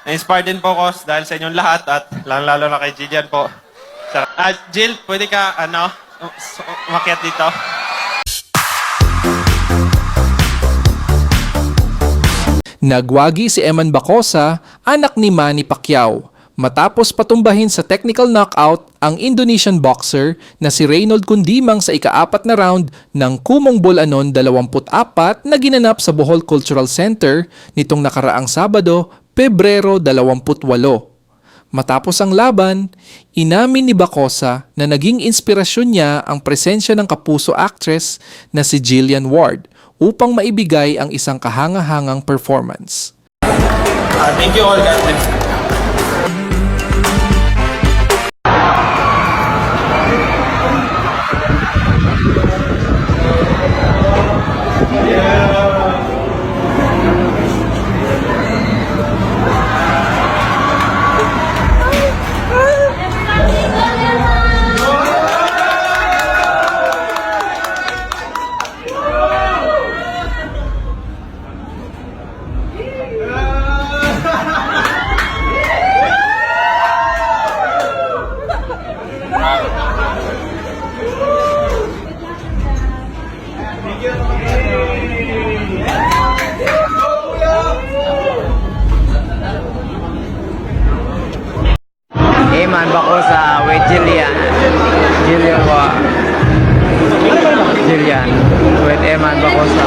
Na-inspire din po ako dahil sa inyong lahat at lalo na kay Jillian po. Jill, pwede ka, umakyat dito? Nagwagi si Eman Bacosa, anak ni Manny Pacquiao, matapos patumbahin sa technical knockout ang Indonesian boxer na si Reynold Kundimang sa ika-4 na round ng Kumong Bulanon 24 na ginanap sa Bohol Cultural Center nitong nakaraang Sabado, Pebrero 28. Matapos ang laban, inamin ni Bacosa na naging inspirasyon niya ang presensya ng kapuso actress na si Jillian Ward upang maibigay ang isang kahanga-hangang performance. Thank you all, God bless. Eman Bacosa with Jillian with Eman Bacosa.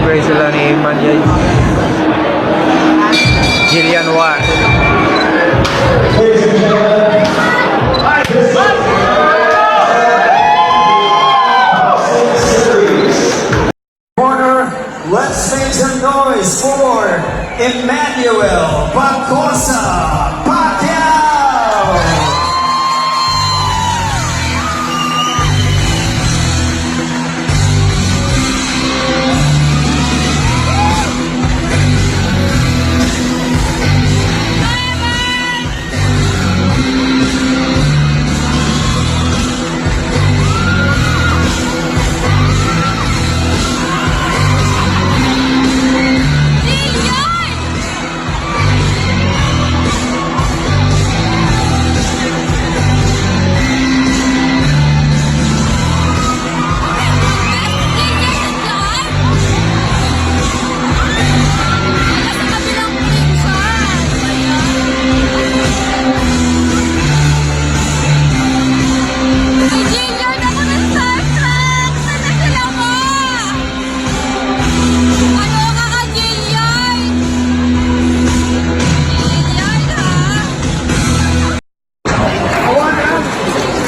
Praise sila ni Eman guys. Jillian Ward. Let's make some noise for Emmanuel Bacosa Pacquiao!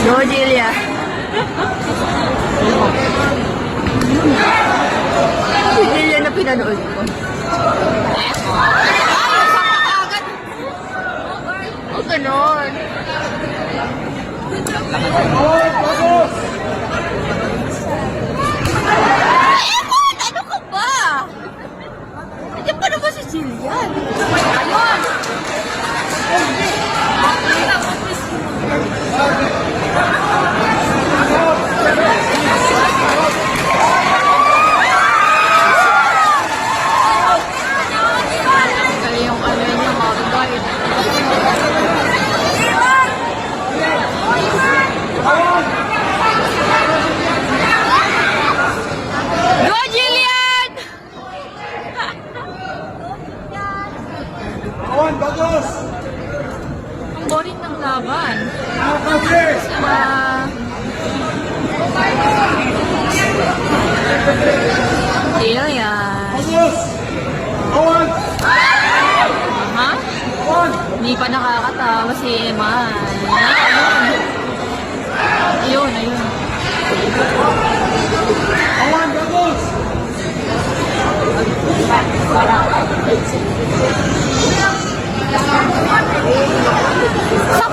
Go, Jilia. Si Jilia na pinanood ko. O, ganon. Ano ka ba? Nandiyan pa naman si Jillian. Ayun. Yung ano niya, mababait. Go, Jillian! Ang boring ng laban. Jillian. Ha? Hindi pa nakakatawa si Eman. Ayun. Ayun. Sa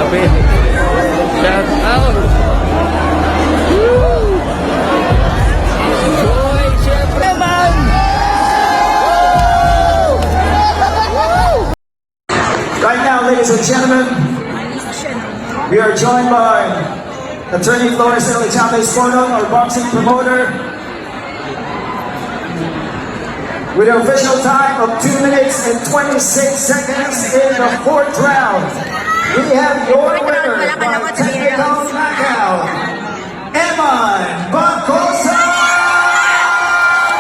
Grabe. Shout out. Joy, syempre man. Right now, ladies and gentlemen, we are joined by Attorney Flores Elichate Sporno, our boxing promoter, with an official time of 2 minutes and 26 seconds in the 4th round. We have your winner by technical knockout, Eman Bacosa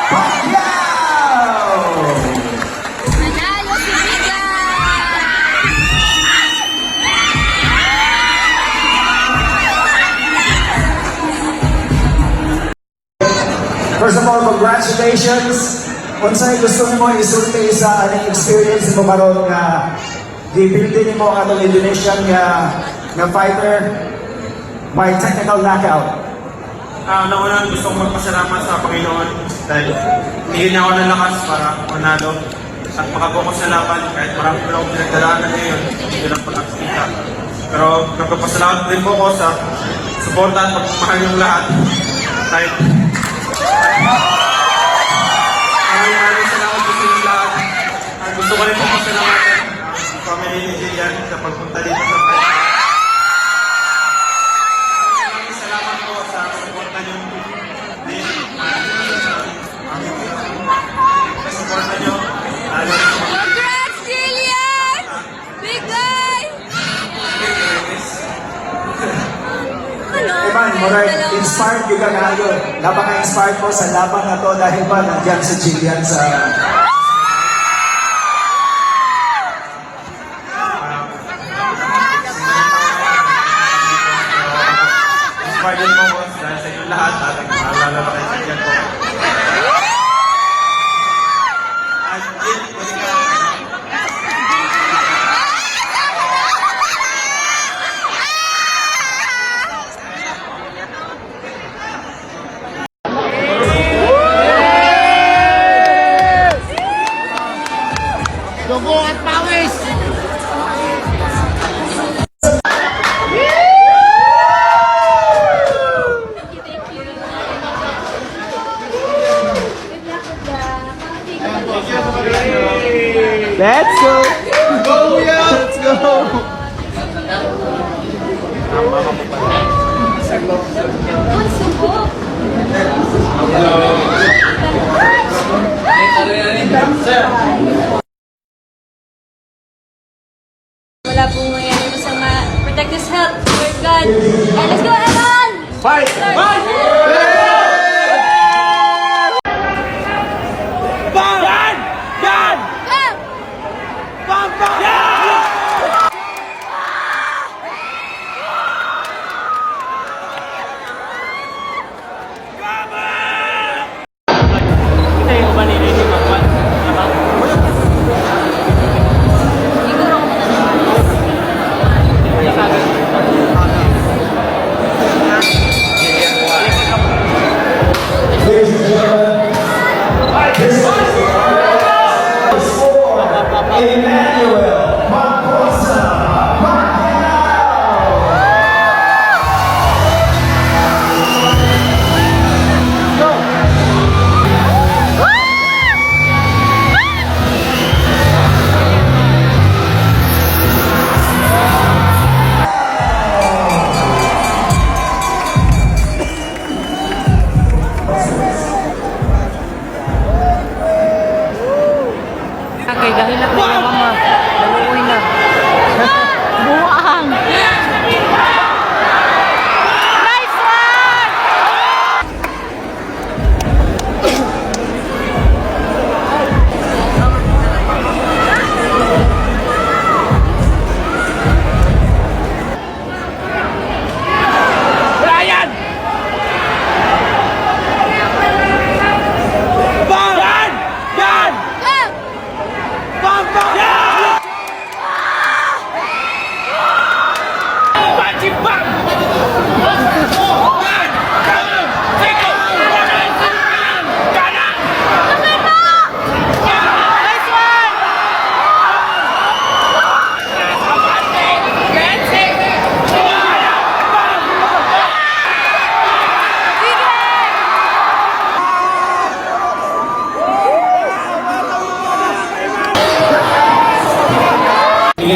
Pacquiao! Nanalo si Miguel! First of all, congratulations. Unsay gusto mo isulti sa aning experience mo karon nga gibildi nimo ang atong Indonesian nga fighter by technical knockout. Nauna gusto kong magpasalamat sa Panginoon dahil hindi na ako ng lakas para manalo at makabukas sa laban kahit marami ko lang akong pinagdalaanan ngayon hindi lang pag-aksita. Pero nagpapasalamat din po ako sa suporta at pagmamahal yung lahat kahit maraming salamat po sa inyong lahat. At gusto ko rin po pasalamatan ang family ni Jillian sa pagpunta dito sa fight. Maraming salamat po sa suporta niyo. Sa suporta niyo. Congrats, Jillian! Big guy! Eman, murag inspired yung kanayo. Napaka-inspired mo sa laban na to dahil ba nandiyan si Jillian sa... Inspired din po ako dahil sa inyong lahat at naalala na kayo sa Jillian po. At Jill, pwede ka Dugo at pawis. Let's go. Let's go. Wala pong mangyayari masama. Protect his health. Lord God. And let's go, Evan! Fight! Fight!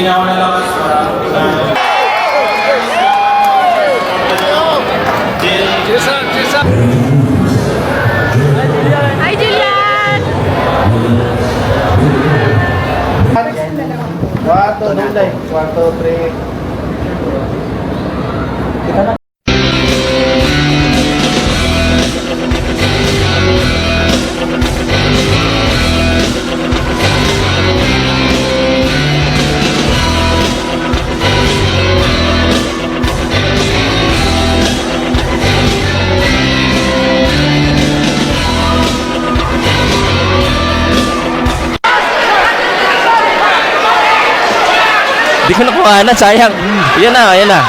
Bigyan niya ako ng lakas para Hi, Julian! Kwarto, 3. Di ko nakuha sayang. Yan na, yan na.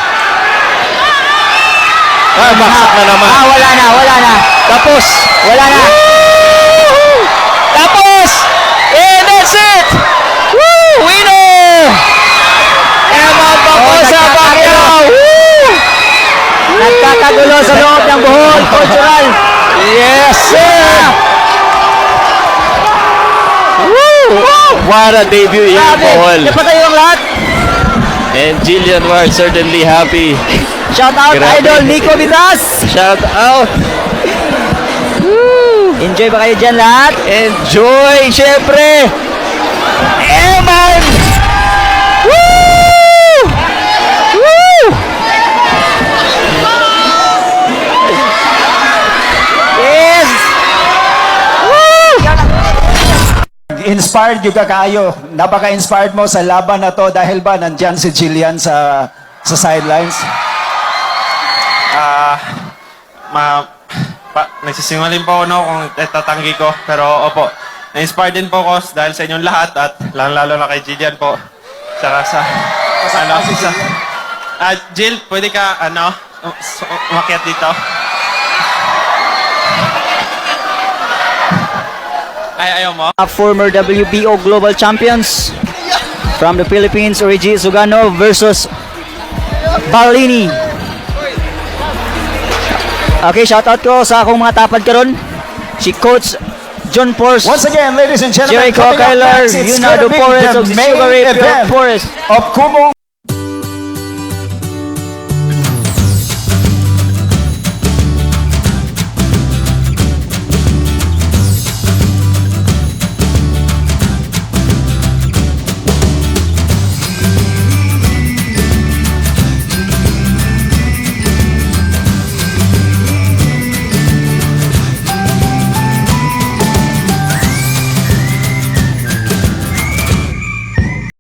Ah, baksak na naman. Ah, wala na. Tapos, Wala na. tapos, and that's it! Woo! Winner! Emma Bacosa Pacquiao! Woo! Nagkakagulo sa loob ng Bohol Cultural. Yes, sir! Woo! What a debut in Bohol. Napatay yung lahat. And Jillian Ward certainly happy. Shout out Grabe. Idol Nico Vitas. Shout out! Enjoy ba kayo dyan lahat? Enjoy, syempre! Eman! Woo! Woo! Yes! Inspired yung kakayo. Napaka-inspired mo sa laban na to dahil ba nandyan si Jillian sa sidelines? nagsisinungaling po ako no, kung tatanggi ko. Pero opo, na-inspired din po ako dahil sa inyong lahat at lalo na kay Jillian po. Saka sa Jill, pwede ka umakyat dito. Ayaw mo? Former WBO Global Champions from the Philippines, Reggie Sugano versus Balini. Okay, shoutout ko sa akong mga tapad karon. Si Coach John Force, Once again, ladies and gentlemen, Jericho coming up Kyler, next, it's Leonardo gonna be Forrest the of main Sugar Ray event Forest. of Kumong